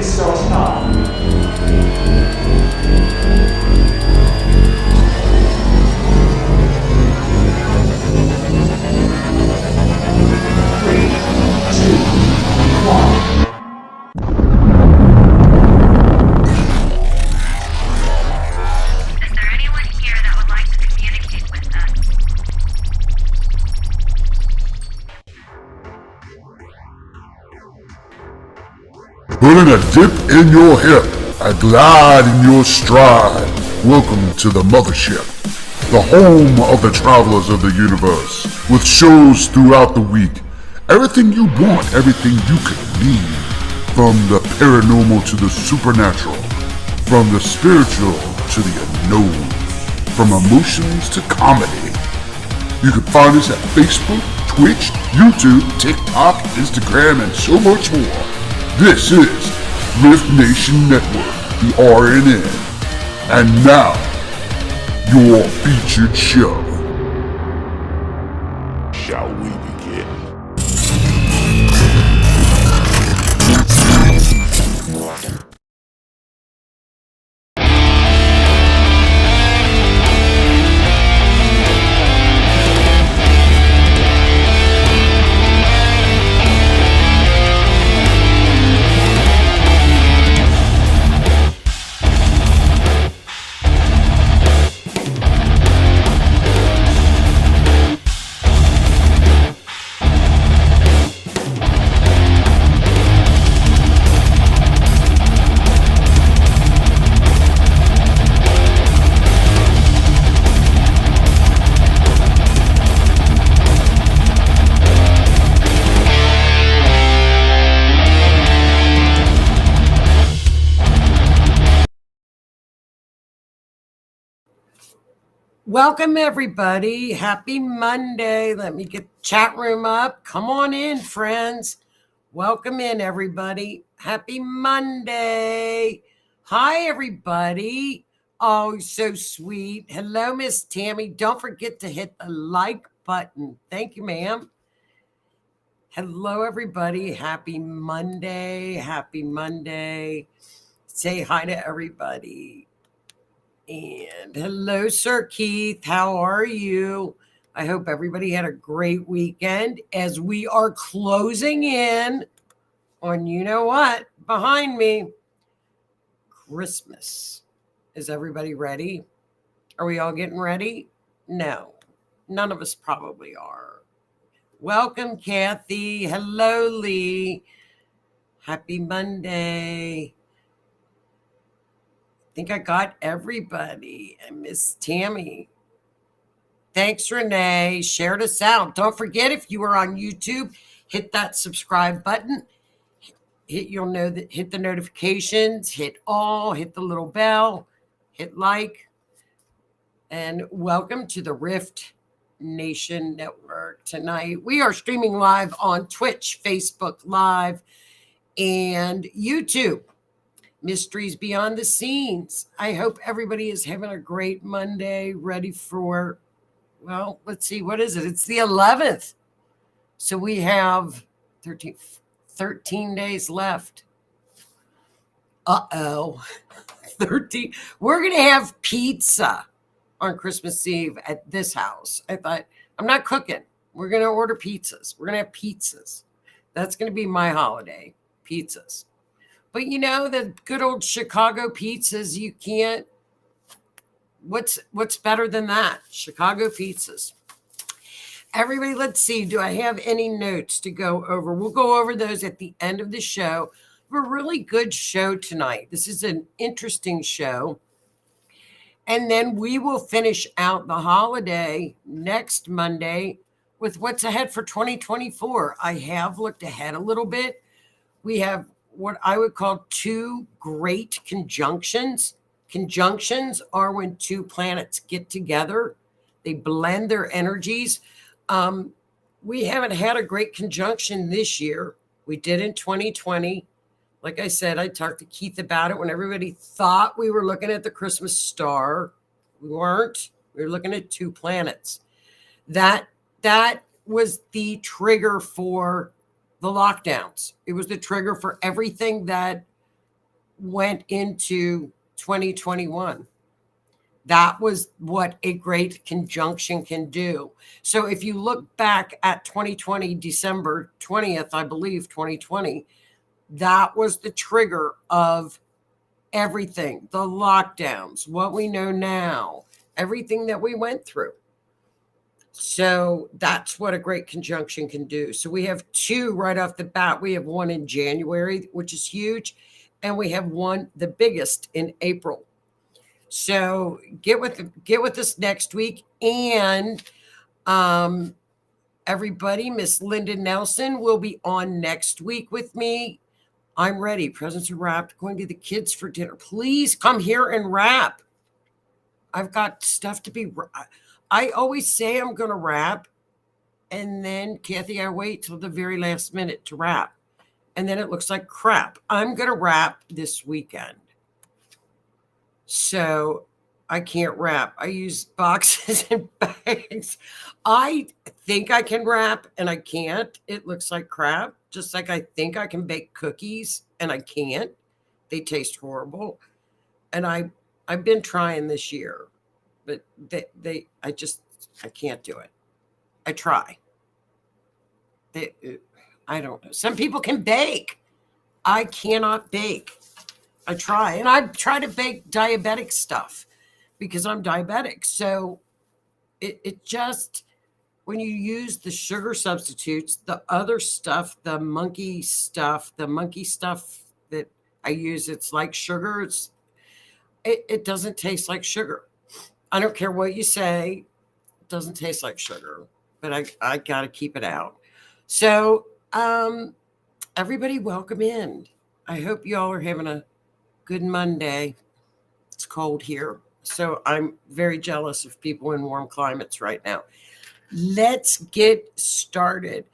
Please start now. 3, 2, 1. Is there anyone here that would like to communicate with us? Putting a dip in your hip, a glide in your stride. Welcome to the mothership, the home of the travelers of the universe, with shows throughout the week. Everything you want, everything you could need. From the paranormal to the supernatural, from the spiritual to the unknown, from emotions to comedy. You can find us at Facebook, Twitch, YouTube, TikTok, Instagram, and so much more. This is R.I.F.T Nation Network, the RNN. And now, your featured show. Shall we begin? Welcome, everybody. Happy Monday. Let me get the chat room up. Come on in, friends. Welcome in, everybody. Happy Monday. Hi, everybody. Oh, so sweet. Hello, Miss Tammy. Don't forget to hit the like button. Thank you, ma'am. Hello, everybody. Happy Monday. Happy Monday. Say hi to everybody. And hello, Sir Keith. How are you? I hope everybody had a great weekend as we are closing in on, you know what, behind me, Christmas. Is everybody ready? Are we all getting ready? No, none of us probably are. Welcome, Kathy. Hello, Lee. Happy Monday. I think I got everybody. And Miss Tammy. Thanks, Renee. Shared us out. Don't forget, if you are on YouTube, hit that subscribe button. You'll know that. Hit the notifications. Hit all. Hit the little bell. Hit like. And welcome to the R.I.F.T Nation Network. Tonight we are streaming live on Twitch, Facebook Live, and YouTube. Mysteries Beyond the Scenes. I hope everybody is having a great Monday, ready for, well, let's see, what is it? It's the 11th. So we have 13 days left. 13. We're going to have pizza on Christmas Eve at this house. I thought, I'm not cooking. We're going to order pizzas. We're going to have pizzas. That's going to be my holiday, pizzas. But you know, the good old Chicago pizzas, you can't, what's better than that? Chicago pizzas. Everybody, let's see, do I have any notes to go over? We'll go over those at the end of the show. We have a really good show tonight. This is an interesting show. And then we will finish out the holiday next Monday with what's ahead for 2024. I have looked ahead a little bit. We have what I would call two great conjunctions. Conjunctions are when two planets get together. They blend their energies. We haven't had a great conjunction this year. We did in 2020. Like I said, I talked to Keith about it when everybody thought we were looking at the Christmas star. We weren't. We were looking at two planets. That was the trigger for the lockdowns. It was the trigger for everything that went into 2021. That was what a great conjunction can do. So if you look back at 2020, December 20th, I believe, 2020, that was the trigger of everything, the lockdowns, what we know now, everything that we went through. So that's what a great conjunction can do. So we have two right off the bat. We have one in January, which is huge, and we have one, the biggest, in April. So get with us next week. And everybody, Miss Linda Nelson will be on next week with me. I'm ready. Presents are wrapped. Going to the kids for dinner. Please come here and wrap. I've got stuff to be. I always say I'm going to wrap, and then Kathy, I wait till the very last minute to wrap, and then it looks like crap. I'm going to wrap this weekend. So I can't wrap. I use boxes and bags. I think I can wrap and I can't. It looks like crap. Just like I think I can bake cookies and I can't. They taste horrible. And I've been trying this year, but I can't do it. I try. I don't know. Some people can bake. I cannot bake. I try, and I try to bake diabetic stuff because I'm diabetic. So it just, when you use the sugar substitutes, the other stuff, the monkey stuff that I use, it's like sugar. It doesn't taste like sugar. I don't care what you say. It doesn't taste like sugar, but I got to keep it out. So everybody welcome in. I hope y'all are having a good Monday. It's cold here. So I'm very jealous of people in warm climates right now. Let's get started.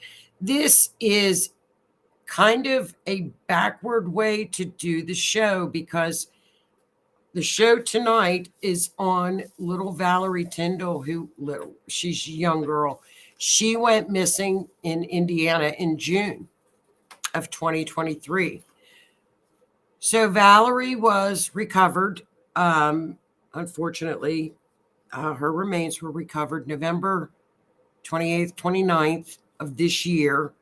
This is kind of a backward way to do the show because the show tonight is on little Valerie Tindall, she's a young girl. She went missing in Indiana in June of 2023. So Valerie was recovered. Unfortunately, her remains were recovered November 28th, 29th of this year.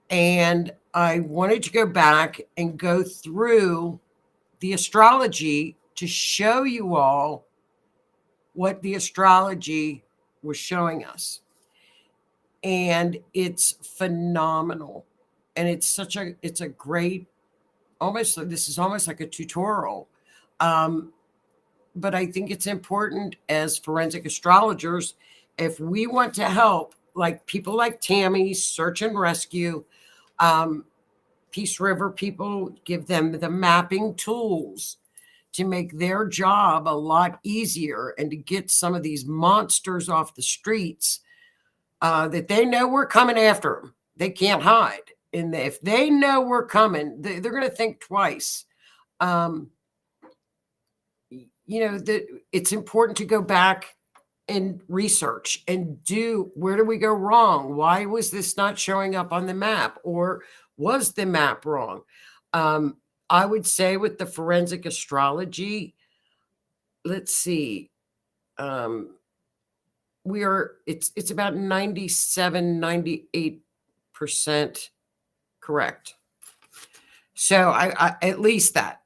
And I wanted to go back and go through the astrology to show you all what the astrology was showing us. And it's phenomenal. And it's a great, this is almost like a tutorial. But I think it's important as forensic astrologers, if we want to help, like people like Tammy, search and rescue, Peace River people, give them the mapping tools to make their job a lot easier and to get some of these monsters off the streets that they know we're coming after them. They can't hide. And if they know we're coming, they're going to think twice. It's important to go back and research and where do we go wrong? Why was this not showing up on the map? Or was the map wrong? I would say with the forensic astrology, let's see. It's about 97, 98% correct. So I at least that.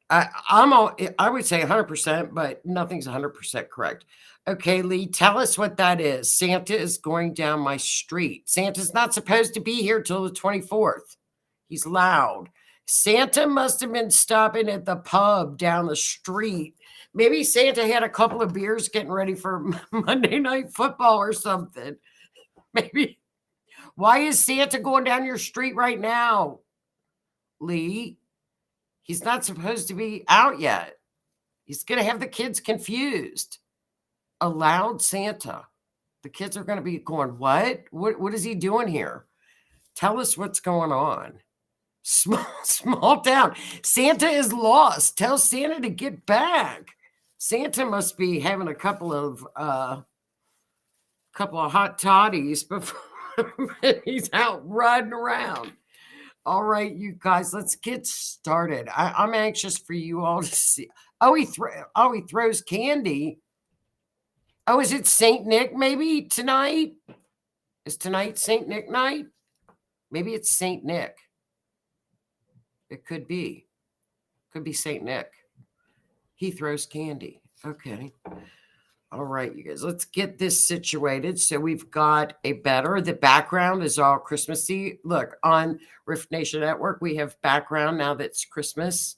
I would say 100%, but nothing's 100% correct. Okay, Lee, tell us what that is. Santa is going down my street. Santa's not supposed to be here till the 24th. He's loud. Santa must have been stopping at the pub down the street. Maybe Santa had a couple of beers getting ready for Monday Night Football or something. Maybe. Why is Santa going down your street right now, Lee? He's not supposed to be out yet. He's going to have the kids confused. A loud Santa. The kids are going to be going, what? What is he doing here? Tell us what's going on. Small town. Santa is lost. Tell Santa to get back. Santa must be having a couple of hot toddies before he's out riding around. All right, you guys, let's get started. I'm anxious for you all to see. He throws candy. Oh, is it Saint Nick? Maybe tonight. Is tonight Saint Nick night? Maybe it's Saint Nick. It could be. Could be Saint Nick. He throws candy. Okay. All right, you guys, let's get this situated. So we've got the background is all Christmassy. Look, on Rift Nation Network, we have background now that's Christmas.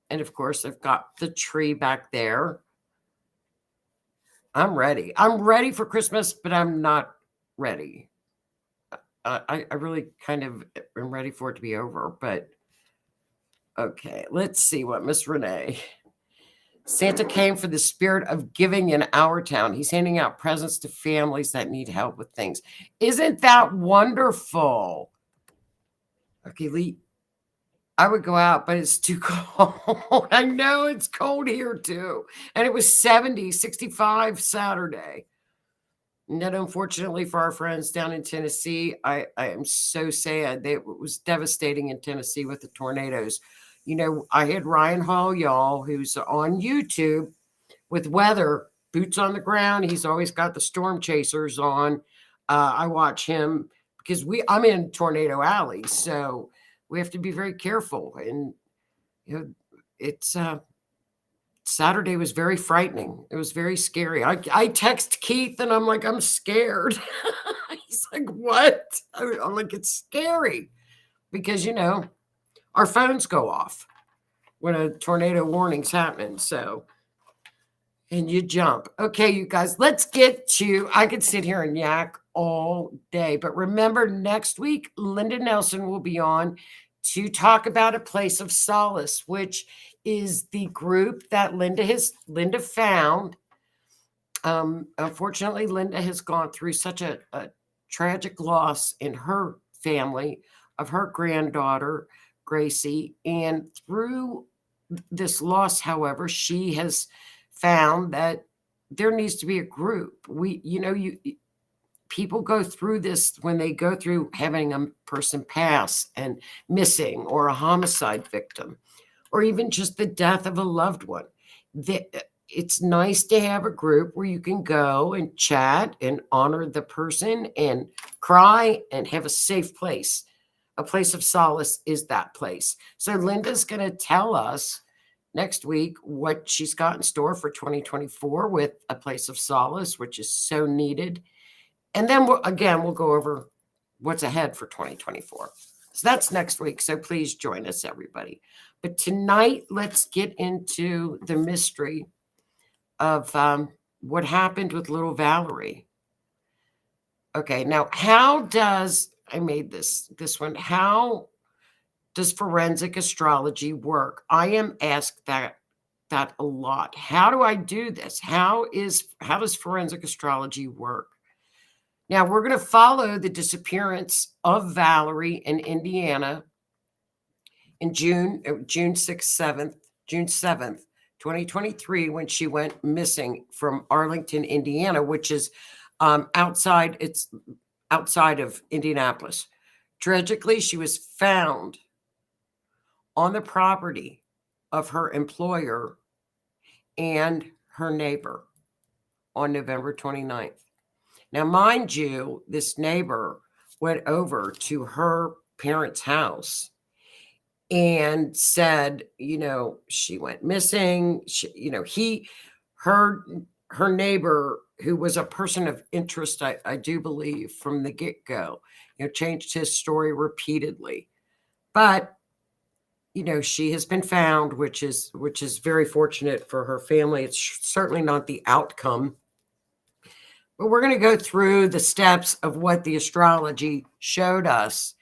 And of course, I've got the tree back there. I'm ready. I'm ready for Christmas, but I'm not ready. I really kind of am ready for it to be over, but okay, let's see what Miss Renee. Santa came for the spirit of giving in our town. He's handing out presents to families that need help with things. Isn't that wonderful? Okay, Lee, I would go out, but it's too cold. I know it's cold here too. And it was 70, 65 Saturday. And then, unfortunately, for our friends down in Tennessee, I am so sad. It was devastating in Tennessee with the tornadoes. You know, I had Ryan Hall, y'all, who's on YouTube with weather, boots on the ground. He's always got the storm chasers on. I watch him because I'm in Tornado Alley, so we have to be very careful. And you know, it's Saturday was very frightening. It was very scary. I text Keith and I'm like, I'm scared. He's like, what? I'm like, it's scary because, you know, our phones go off when a tornado warning's happening. So, and you jump. Okay, you guys, let's get to, I could sit here and yak all day, but remember next week, Linda Nelson will be on to talk about a place of solace, which is the group that Linda found. Unfortunately, Linda has gone through such a tragic loss in her family of her granddaughter, Gracie. And through this loss, however, she has found that there needs to be a group. People go through this when they go through having a person pass and missing, or a homicide victim, or even just the death of a loved one. It's nice to have a group where you can go and chat and honor the person and cry and have a safe place. A place of solace is that place. So Linda's going to tell us next week what she's got in store for 2024 with a place of solace, which is so needed. And then we'll go over what's ahead for 2024. So that's next week. So please join us, everybody. But tonight, let's get into the mystery of what happened with little Valerie. Okay, now how does forensic astrology work? I am asked that a lot. How do I do this? How does forensic astrology work? Now, we're going to follow the disappearance of Valerie in Indiana in June 7th, 2023, when she went missing from Arlington, Indiana, which is outside of Indianapolis. Tragically, she was found on the property of her employer and her neighbor on November 29th. Now, mind you, this neighbor went over to her parents' house and said, she went missing. Her neighbor, who was a person of interest, I do believe, from the get-go, changed his story repeatedly. But, she has been found, which is very fortunate for her family. It's certainly not the outcome. But we're going to go through the steps of what the astrology showed us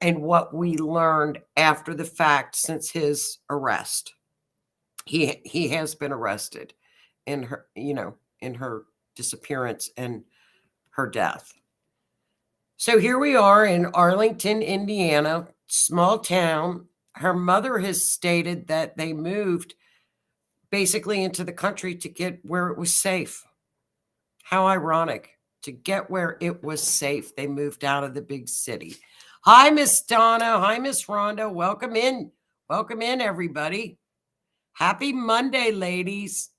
and what we learned after the fact since his arrest. He has been arrested in her disappearance and her death. So here we are in Arlington, Indiana, small town. Her mother has stated that they moved basically into the country to get where it was safe. How ironic. To get where it was safe, they moved out of the big city. Hi, Miss Donna. Hi, Miss Rhonda. Welcome in. Welcome in, everybody. Happy Monday, ladies.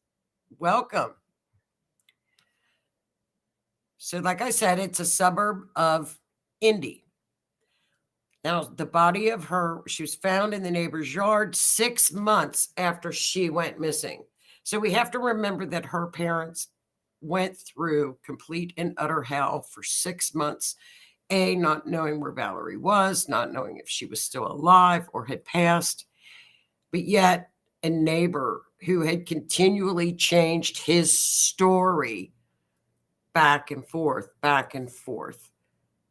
Welcome. So, like I said, it's a suburb of Indy. Now, the body of her, she was found in the neighbor's yard 6 months after she went missing. So, we have to remember that her parents went through complete and utter hell for 6 months. Not knowing where Valerie was, not knowing if she was still alive or had passed, but yet a neighbor who had continually changed his story back and forth,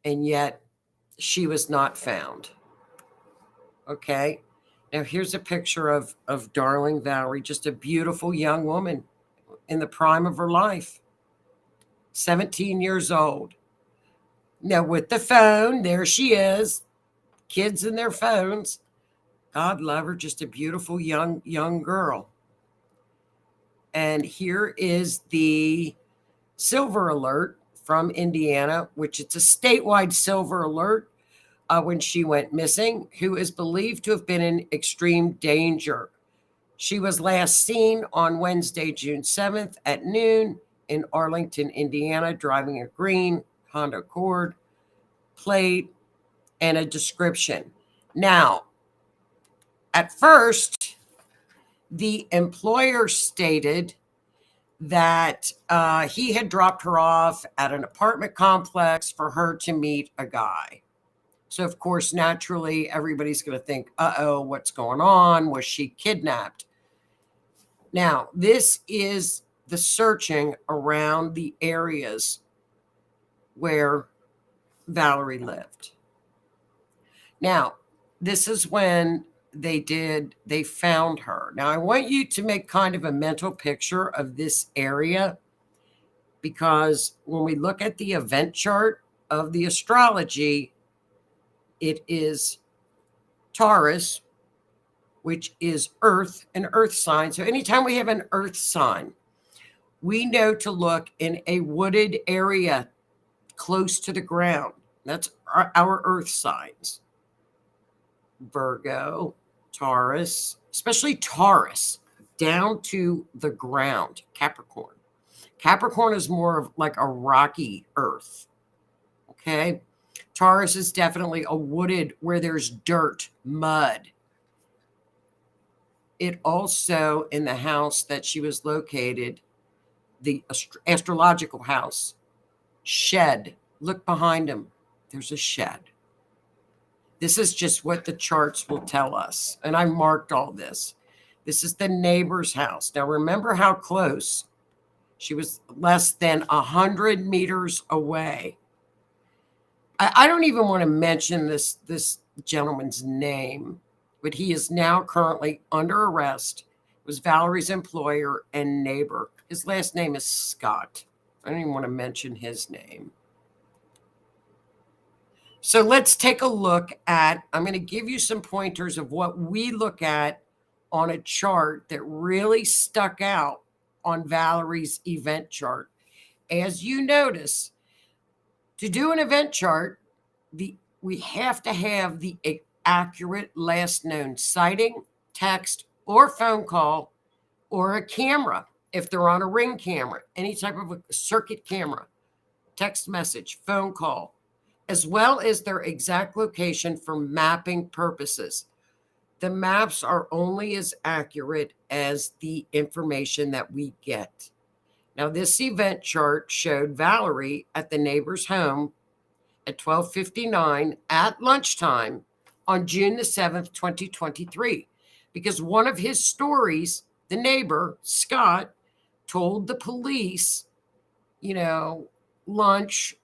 and yet she was not found. Okay. Now here's a picture of darling Valerie, just a beautiful young woman in the prime of her life, 17 years old. Now with the phone, there she is, kids and their phones. God love her, just a beautiful young girl. And here is the silver alert from Indiana, which it's a statewide silver alert when she went missing, who is believed to have been in extreme danger. She was last seen on Wednesday, June 7th at noon in Arlington, Indiana, driving a green Honda Accord plate and a description. Now, at first, the employer stated that he had dropped her off at an apartment complex for her to meet a guy. So, of course, naturally, everybody's going to think, uh-oh, what's going on? Was she kidnapped? Now, this is the searching around the areas where Valerie lived. Now, this is when they found her. Now, I want you to make kind of a mental picture of this area, because when we look at the event chart of the astrology, it is Taurus, which is Earth, an Earth sign. So anytime we have an Earth sign, we know to look in a wooded area close to the ground. That's our Earth signs. Virgo, Taurus, especially Taurus, down to the ground. Capricorn. Capricorn is more of like a rocky earth. Okay. Taurus is definitely a wooded where there's dirt, mud. It also, in the house that she was located, the astrological house, shed. Look behind him. There's a shed. This is just what the charts will tell us. And I marked all this. This is the neighbor's house. Now, remember how close. She was less than 100 meters away. I don't even want to mention this gentleman's name, but he is now currently under arrest. It was Valerie's employer and neighbor. His last name is Scott. I don't even want to mention his name. So let's take a look at, I'm going to give you some pointers of what we look at on a chart that really stuck out on Valerie's event chart. As you notice, to do an event chart, we have to have the accurate last known sighting, text, or phone call, or a camera if they're on a ring camera, any type of a circuit camera, text message, phone call, as well as their exact location for mapping purposes. The maps are only as accurate as the information that we get. Now, this event chart showed Valerie at the neighbor's home at 12:59 at lunchtime on June the 7th, 2023, because one of his stories, the neighbor, Scott, told the police, lunch,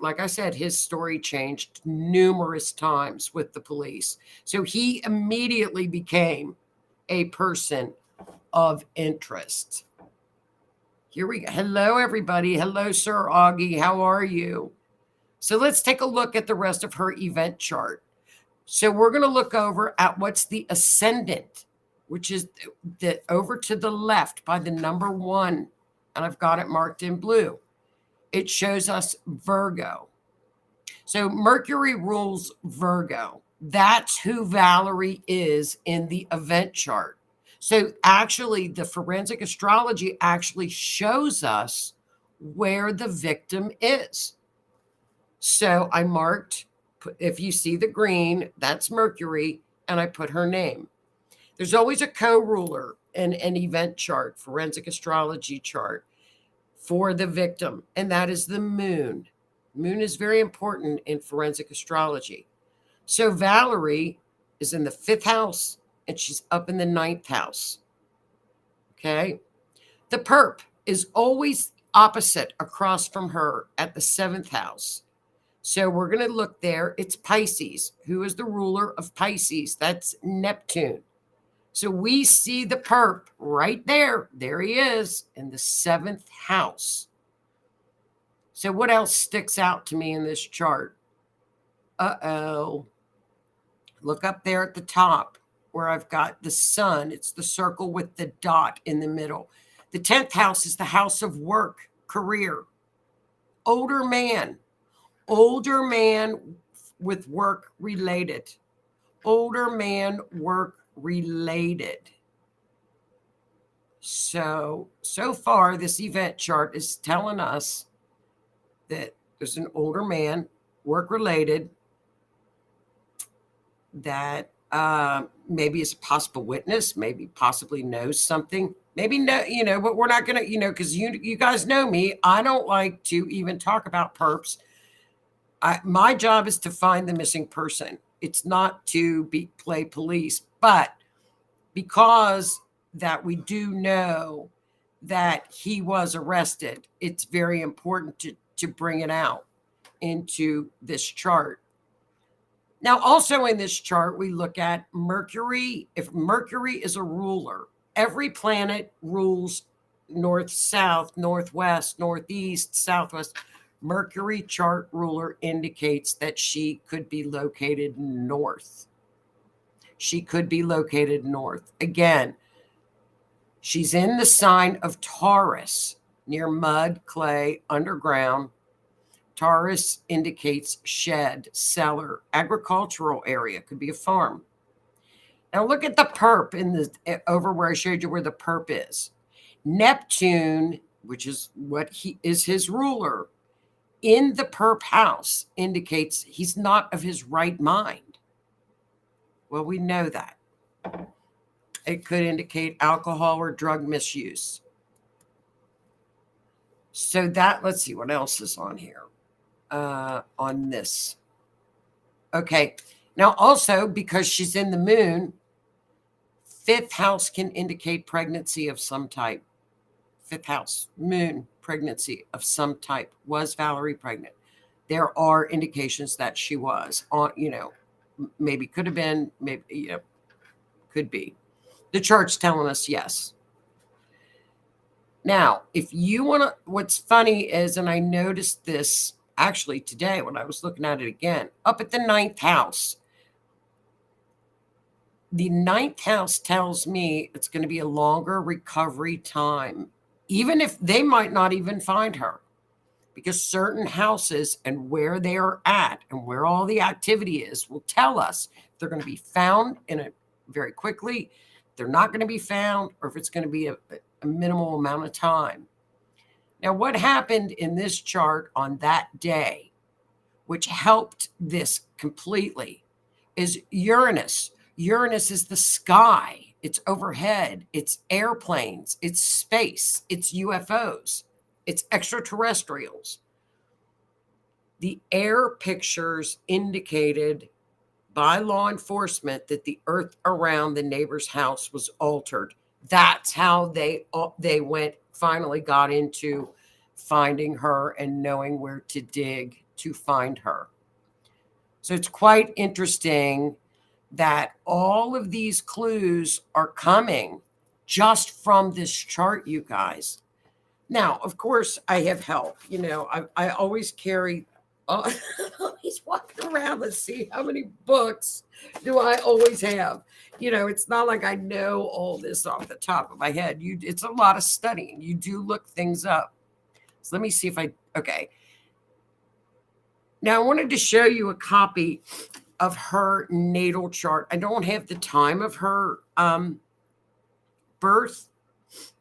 like I said, his story changed numerous times with the police. So he immediately became a person of interest. Here we go. Hello, everybody. Hello, Sir Augie. How are you? So let's take a look at the rest of her event chart. So we're going to look over at what's the ascendant, which is the over to the left by the number 1. And I've got it marked in blue. It shows us Virgo. So Mercury rules Virgo. That's who Valerie is in the event chart. So actually, the forensic astrology actually shows us where the victim is. So I marked, if you see the green, that's Mercury, and I put her name. There's always a co-ruler in an event chart, forensic astrology chart, for the victim, and that is the moon. Moon is very important in forensic astrology. So Valerie is in the 5th house and she's up in the 9th house. Okay. The perp is always opposite across from her at the 7th house. So we're going to look there. It's Pisces. Who is the ruler of Pisces? That's Neptune. So we see the perp right there. There he is in the 7th house. So what else sticks out to me in this chart? Uh-oh. Look up there at the top where I've got the sun. It's the circle with the dot in the middle. The 10th house is the house of work, career. Older man with work related. Older man, work related. So far, this event chart is telling us that there's an older man, work related, that maybe is a possible witness, maybe possibly knows something, maybe no, but we're not going to, because you guys know me. I don't like to even talk about perps. My job is to find the missing person. It's not to play police, but because that we do know that he was arrested, it's very important to bring it out into this chart. Now, also in this chart, we look at Mercury. If Mercury is a ruler, every planet rules north, south, northwest, northeast, southwest. Mercury chart ruler indicates that she could be located north. She could be located north. Again, she's in the sign of Taurus, near mud, clay, underground. Taurus indicates shed, cellar, agricultural area, could be a farm. Now look at the perp over where I showed you where the perp is. Neptune, which is what is his ruler, in the perp house indicates he's not of his right mind. Well, we know that. It could indicate alcohol or drug misuse. So let's see what else is on here. On this. Okay. Now also, because she's in the moon, 5th house can indicate pregnancy of some type. 5th house, moon, pregnancy of some type. Was Valerie pregnant? There are indications that she was on, maybe could have been, maybe, could be. The chart's telling us yes. Now, if you want to, what's funny is, and I noticed this actually today when I was looking at it again, up at the 9th house. The 9th house tells me it's going to be a longer recovery time, even if they might not even find her, because certain houses and where they are at and where all the activity is will tell us if they're going to be found very quickly, they're not going to be found, or if it's going to be a minimal amount of time. Now, what happened in this chart on that day, which helped this completely, is Uranus. Uranus is the sky. It's overhead. It's airplanes. It's space. It's UFOs. It's extraterrestrials. The air pictures indicated by law enforcement that the earth around the neighbor's house was altered. That's how they finally got into finding her and knowing where to dig to find her. So it's quite interesting that all of these clues are coming just from this chart, you guys. Now, of course, I have help. I always carry, always walking around. Let's see, how many books do I always have? It's not like I know all this off the top of my head. It's a lot of studying. You do look things up. So let me see if okay. Now, I wanted to show you a copy of her natal chart. I don't have the time of her birth,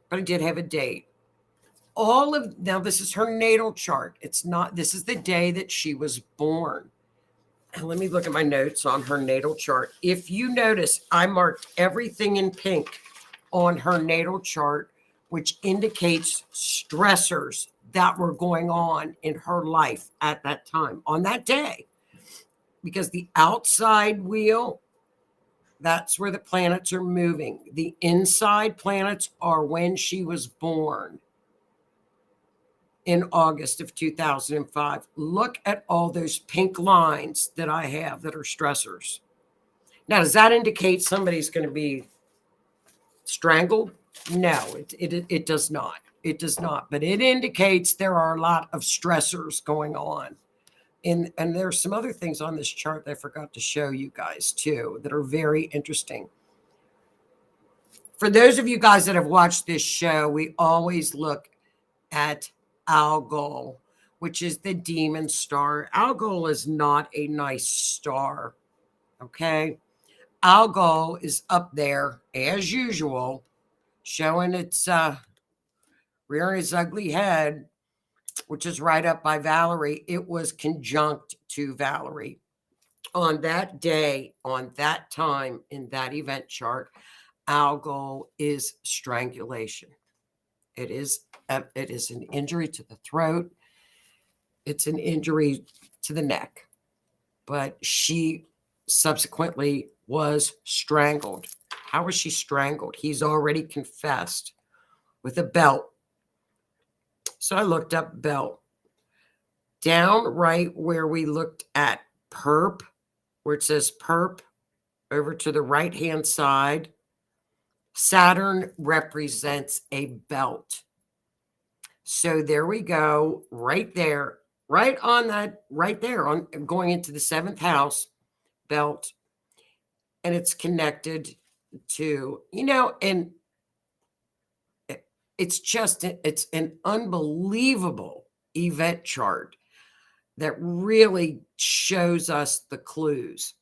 but I did have a date. Now this is her natal chart. This is the day that she was born. And let me look at my notes on her natal chart. If you notice, I marked everything in pink on her natal chart, which indicates stressors that were going on in her life at that time, on that day. Because the outside wheel, that's where the planets are moving. The inside planets are when she was born in August of 2005. Look at all those pink lines that I have that are stressors. Now, does that indicate somebody's going to be strangled? No, it does not. It does not. But it indicates there are a lot of stressors going on. And there's some other things on this chart that I forgot to show you guys too that are very interesting. For those of you guys that have watched this show, we always look at Algol, which is the demon star. Algol is not a nice star, okay? Algol is up there, as usual, showing its rearing its ugly head, which is right up by Valerie. It was conjunct to Valerie. On that day, on that time, in that event chart, Algol is strangulation. It is an injury to the throat. It's an injury to the neck. But she subsequently was strangled. How was she strangled? He's already confessed with a belt. So I looked up belt. Down right where we looked at perp, where it says perp, over to the right-hand side, Saturn represents a belt. So there we go, right there, right on that, right there, on going into the 7th house belt. And it's connected to, and it's an unbelievable event chart that really shows us the clues.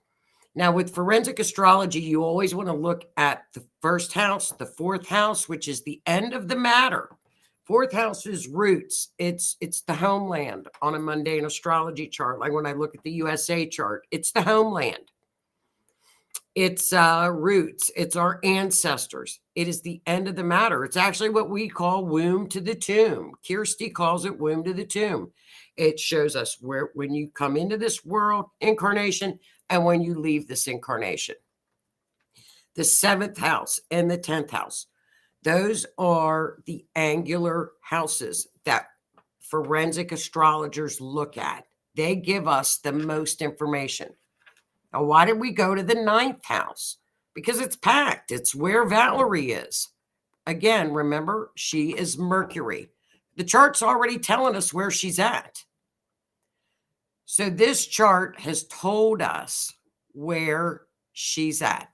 Now, with forensic astrology, you always want to look at the 1st house, the 4th house, which is the end of the matter. 4th house is roots. It's the homeland on a mundane astrology chart. Like when I look at the USA chart, it's the homeland. It's roots. It's our ancestors. It is the end of the matter. It's actually what we call womb to the tomb. Kirsty calls it womb to the tomb. It shows us where when you come into this world incarnation and when you leave this incarnation. The 7th house and the 10th house. Those are the angular houses that forensic astrologers look at. They give us the most information. Now, why did we go to the 9th house? Because it's packed. It's where Valerie is. Again, remember, she is Mercury. The chart's already telling us where she's at. So this chart has told us where she's at.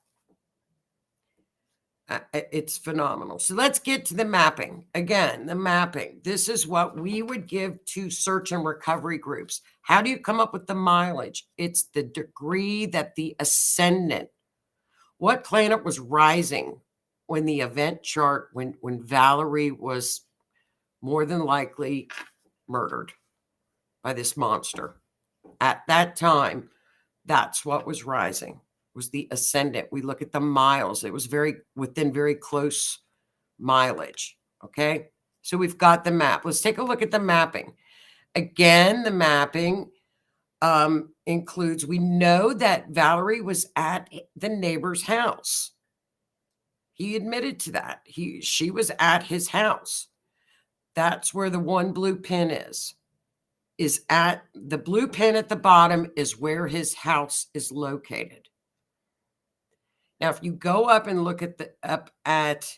It's phenomenal. So let's get to the mapping. Again, the mapping. This is what we would give to search and recovery groups. How do you come up with the mileage? It's the degree that the ascendant, what planet was rising when the event chart, when Valerie was more than likely murdered by this monster. At that time, that's what was rising. Was the ascendant. We look at the miles. It was within very close mileage. Okay. So we've got the map. Let's take a look at the mapping. Again, the mapping includes, we know that Valerie was at the neighbor's house. He admitted to that. She was at his house. That's where the one blue pin is at. The blue pin at the bottom is where his house is located. Now, if you go up and look up at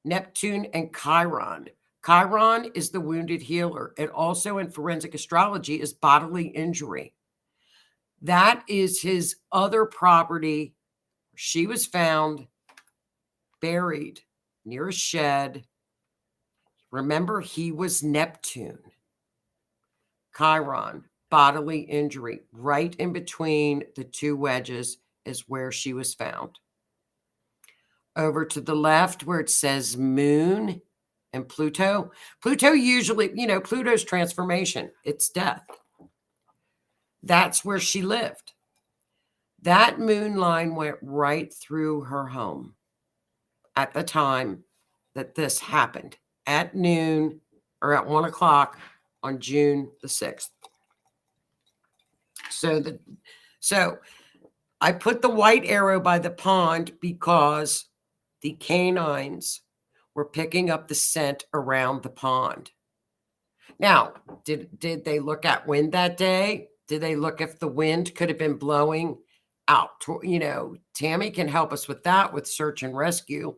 Neptune and Chiron, Chiron is the wounded healer. It also in forensic astrology is bodily injury. That is his other property. She was found buried near a shed. Remember, he was Neptune. Chiron bodily injury. Right in between the two wedges is where she was found. Over to the left where it says moon and Pluto. Pluto usually, Pluto's transformation, it's death. That's where she lived. That moon line went right through her home at the time that this happened, at noon or at 1 o'clock on June the 6th. So I put the white arrow by the pond because the canines were picking up the scent around the pond. Now, did they look at wind that day? Did they look if the wind could have been blowing out? Tammy can help us with that with search and rescue.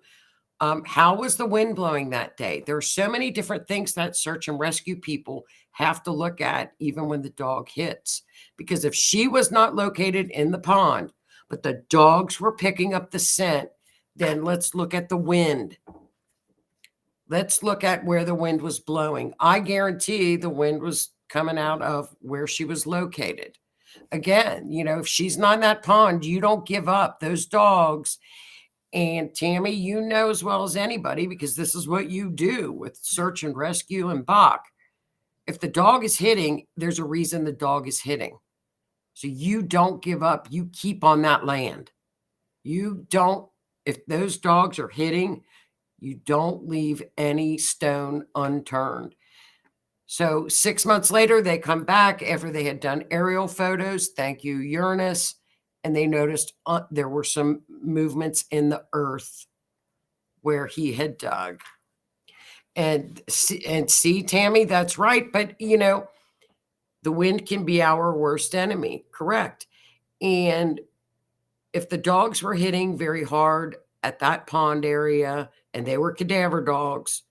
How was the wind blowing that day? There are so many different things that search and rescue people have to look at, even when the dog hits. Because if she was not located in the pond, but the dogs were picking up the scent, then let's look at the wind. Let's look at where the wind was blowing. I guarantee the wind was coming out of where she was located. Again, if she's not in that pond, you don't give up. Those dogs, and Tammy, you know as well as anybody, because this is what you do with search and rescue and Bach. If the dog is hitting, there's a reason the dog is hitting. So you don't give up. You keep on that land. You don't, if those dogs are hitting, you don't leave any stone unturned. So 6 months later, they come back after they had done aerial photos. Thank you, Uranus. And they noticed there were some movements in the earth where he had dug. And see, Tammy, that's right. But, the wind can be our worst enemy. Correct. And if the dogs were hitting very hard at that pond area and they were cadaver dogs,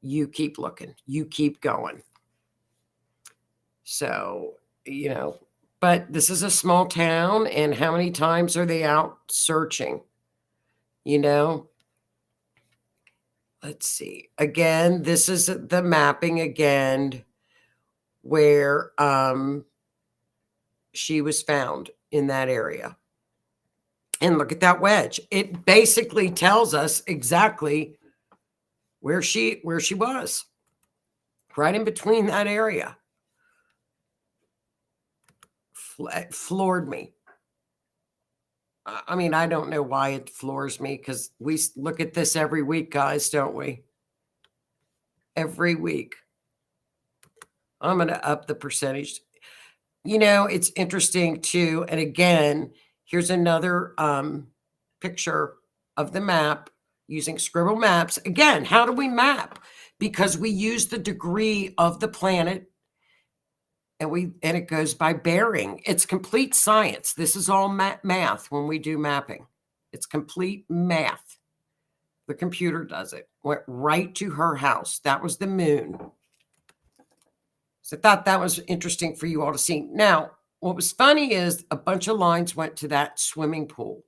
you keep looking, you keep going. So, but this is a small town, and how many times are they out searching? Let's see. Again, this is the mapping again where she was found in that area. And look at that wedge. It basically tells us exactly where she was. Right in between that area. Floored me. I mean, I don't know why it floors me, because we look at this every week, guys, don't we? Every week. I'm going to up the percentage. It's interesting too. And again, here's another picture of the map using Scribble Maps. Again, how do we map? Because we use the degree of the planet, and it goes by bearing. It's complete science. This is all math when we do mapping. It's complete math. The computer does it. Went right to her house. That was the moon. So I thought that was interesting for you all to see. Now, what was funny is a bunch of lines went to that swimming pool.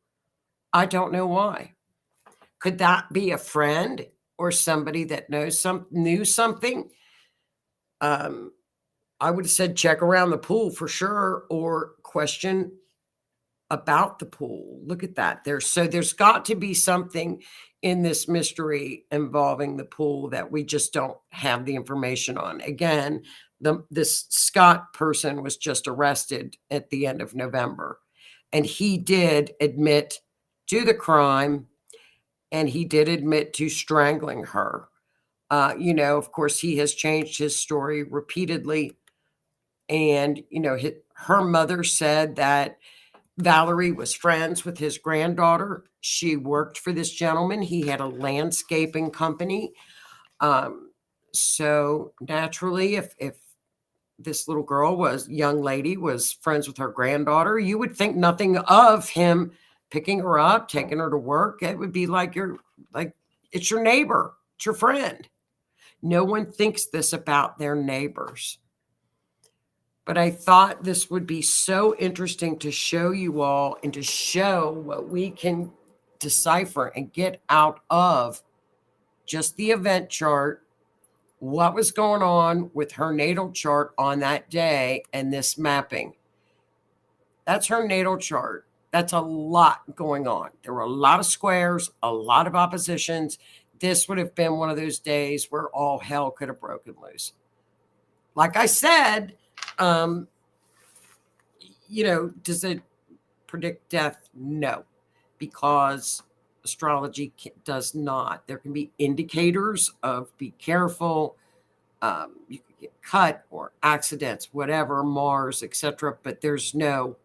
I don't know why. Could that be a friend or somebody that knew something? I would have said check around the pool for sure, or question about the pool. Look at that. There's got to be something in this mystery involving the pool that we just don't have the information on. Again, this Scott person was just arrested at the end of November, and he did admit to the crime, and he did admit to strangling her. Of course, he has changed his story repeatedly. And, her mother said that Valerie was friends with his granddaughter. She worked for this gentleman. He had a landscaping company. So naturally, if this young lady was friends with her granddaughter, you would think nothing of him picking her up, taking her to work. It would be like it's your neighbor, it's your friend. No one thinks this about their neighbors. But I thought this would be so interesting to show you all, and to show what we can decipher and get out of just the event chart what was going on with her natal chart on that day and this mapping. That's her natal chart. That's a lot going on. There were a lot of squares, a lot of oppositions. This would have been one of those days where all hell could have broken loose. Like I said, does it predict death? No, because astrology does not. There can be indicators of be careful. You can get cut or accidents, whatever, Mars, etc. But there's no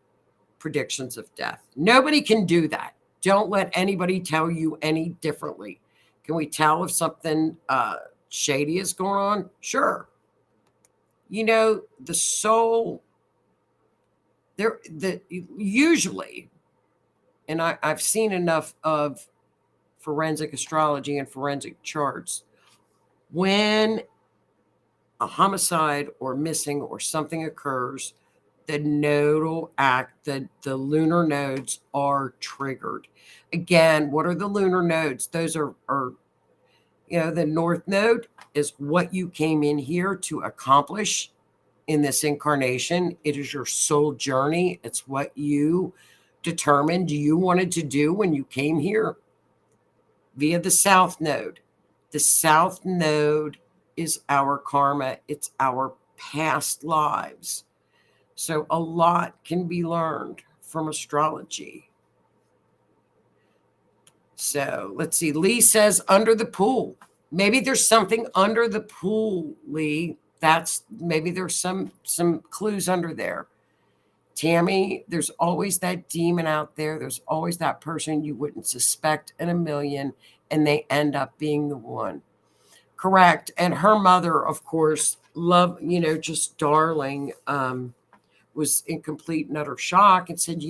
predictions of death. Nobody can do that. Don't let anybody tell you any differently. Can we tell if something shady is going on? Sure. The soul, usually, and I've seen enough of forensic astrology and forensic charts, when a homicide or missing or something occurs, the nodal act, the lunar nodes are triggered. Again, what are the lunar nodes? Those are the north node is what you came in here to accomplish in this incarnation. It is your soul journey. It's what you determined you wanted to do when you came here via the south node. The south node is our karma. It's our past lives. So a lot can be learned from astrology. So let's see. Lee says under the pool. Maybe there's something under the pool, Lee. Maybe there's some clues under there. Tammy, there's always that demon out there. There's always that person you wouldn't suspect in a million, and they end up being the one. Correct. And her mother, of course, just darling, was in complete and utter shock and said,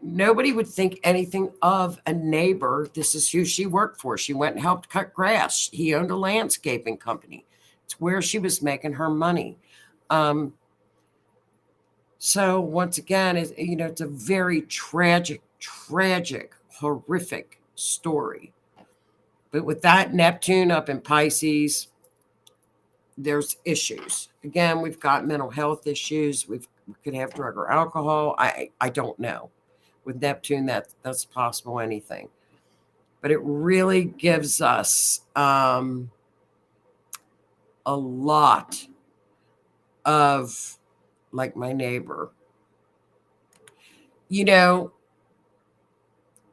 nobody would think anything of a neighbor. This is who she worked for. She went and helped cut grass. He owned a landscaping company. It's where she was making her money. So once again, it's a very tragic, horrific story. But with that Neptune up in Pisces, there's issues. Again, we've got mental health issues. We could have drug or alcohol. I don't know. With Neptune, that's possible, anything. But it really gives us a lot of, like my neighbor,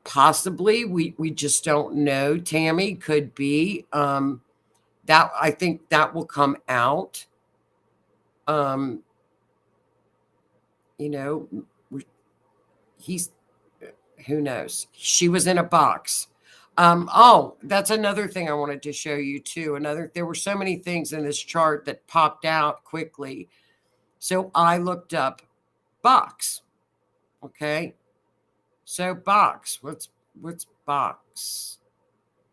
possibly we just don't know. Tammy, could be that. I think that will come out. He's, who knows? She was in a box. That's another thing I wanted to show you too. There were so many things in this chart that popped out quickly. So I looked up box. Okay. So box, what's box?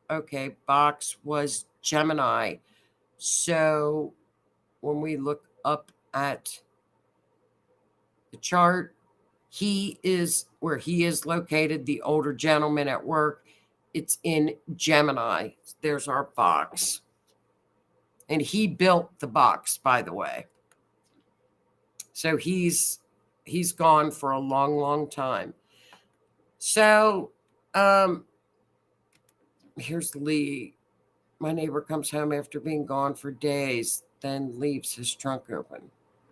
Okay, box was Gemini. So when we look up at the chart, he is where he is located, the older gentleman at work. It's in Gemini. There's our box. And he built the box, by the way. So he's gone for a long, long time. So here's Lee. My neighbor comes home after being gone for days, then leaves his trunk open.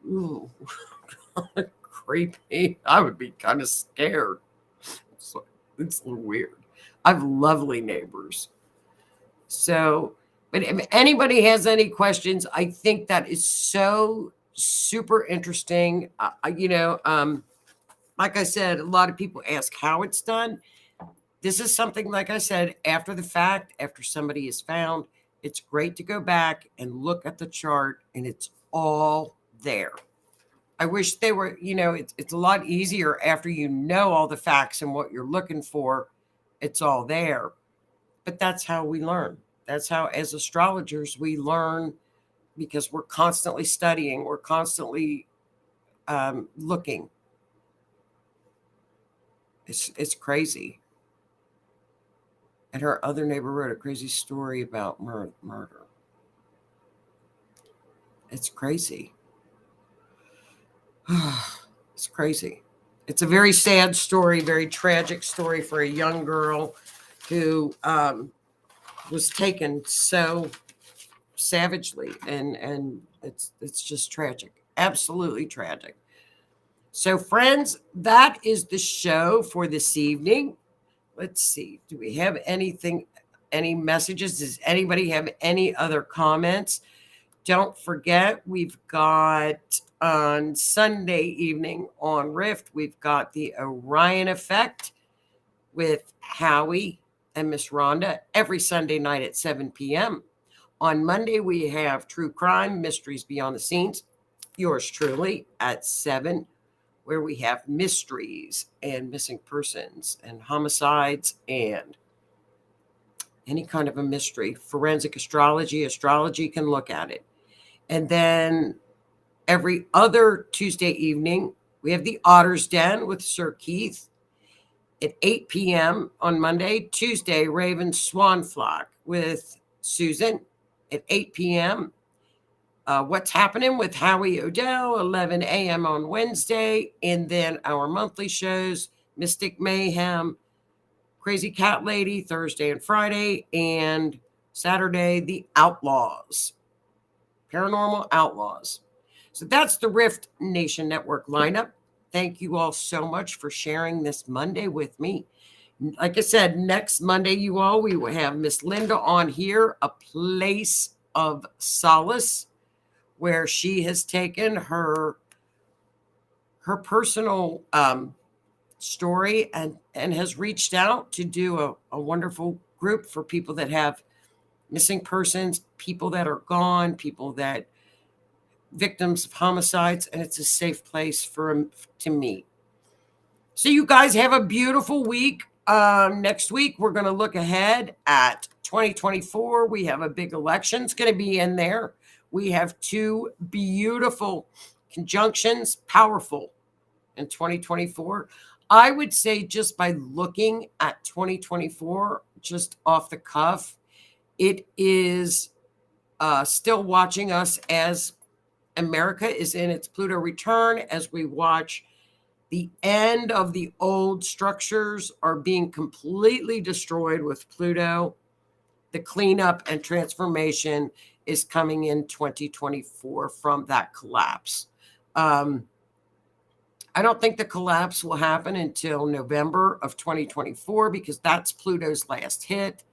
Ooh, creepy. I would be kind of scared. It's a little weird. I have lovely neighbors. So, but if anybody has any questions, I think that is so super interesting. Like I said, a lot of people ask how it's done. This is something, like I said, after the fact, after somebody is found, it's great to go back and look at the chart, and it's all there. I wish they were, it's a lot easier after you know all the facts and what you're looking for. It's all there. But that's how we learn. That's how, as astrologers, we learn, because we're constantly studying. We're constantly looking. It's crazy. And her other neighbor wrote a crazy story about murder. It's crazy. It's crazy. It's a very sad story, very tragic story for a young girl who was taken so savagely, and it's just tragic, absolutely tragic. So, friends, that is the show for this evening. Let's see. Do we have anything, any messages? Does anybody have any other comments? Don't forget, we've got on Sunday evening on R.I.F.T, we've got the Orion Effect with Howie and Miss Rhonda every Sunday night at 7 p.m. On Monday, we have True Crime, Mysteries Beyond the Scenes, yours truly, at 7, where we have mysteries and missing persons and homicides and any kind of a mystery. Forensic astrology can look at it. And then every other Tuesday evening, we have the Otter's Den with Sir Keith at 8 p.m. on Monday. Tuesday, Raven Swan Flock with Susan at 8 p.m. What's Happening with Howie Odell, 11 a.m. on Wednesday. And then our monthly shows, Mystic Mayhem, Crazy Cat Lady, Thursday and Friday. And Saturday, The Outlaws. Paranormal Outlaws. So that's the R.I.F.T Nation Network lineup. Thank you all so much for sharing this Monday with me. Like I said, next Monday, you all, we will have Miss Linda on here, A Place of Solace, where she has taken her personal story and has reached out to do a wonderful group for people that have missing persons, people that are gone, people that victims of homicides, and it's a safe place for them to meet. So you guys have a beautiful week. Next week, we're going to look ahead at 2024. We have a big election. It's going to be in there. We have 2 beautiful conjunctions, powerful in 2024. I would say just by looking at 2024, just off the cuff, it is still watching us as America is in its Pluto return, as we watch the end of the old structures are being completely destroyed with Pluto. The cleanup and transformation is coming in 2024 from that collapse. I don't think the collapse will happen until November of 2024 because that's Pluto's last hit.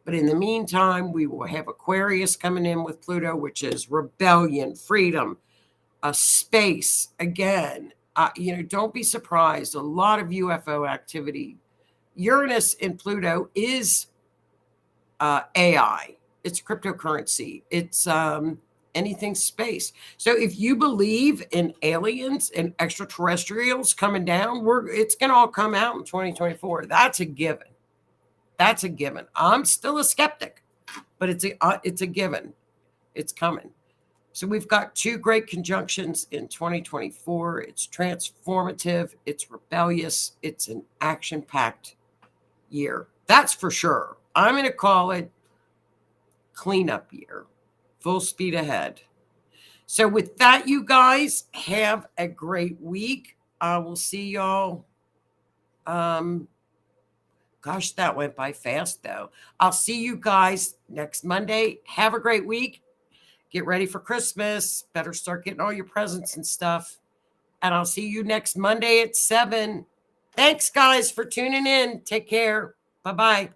But in the meantime, we will have Aquarius coming in with Pluto, which is rebellion, freedom, space. Again, don't be surprised. A lot of UFO activity. Uranus in Pluto is AI. It's cryptocurrency. It's anything space. So if you believe in aliens and extraterrestrials coming down, it's going to all come out in 2024. That's a given. That's a given. I'm still a skeptic, but it's a given. It's coming. So we've got 2 great conjunctions in 2024. It's transformative. It's rebellious. It's an action-packed year. That's for sure. I'm going to call it cleanup year. Full speed ahead. So with that, you guys have a great week. I will see y'all. Gosh, that went by fast, though. I'll see you guys next Monday. Have a great week. Get ready for Christmas. Better start getting all your presents and stuff. And I'll see you next Monday at 7. Thanks, guys, for tuning in. Take care. Bye-bye.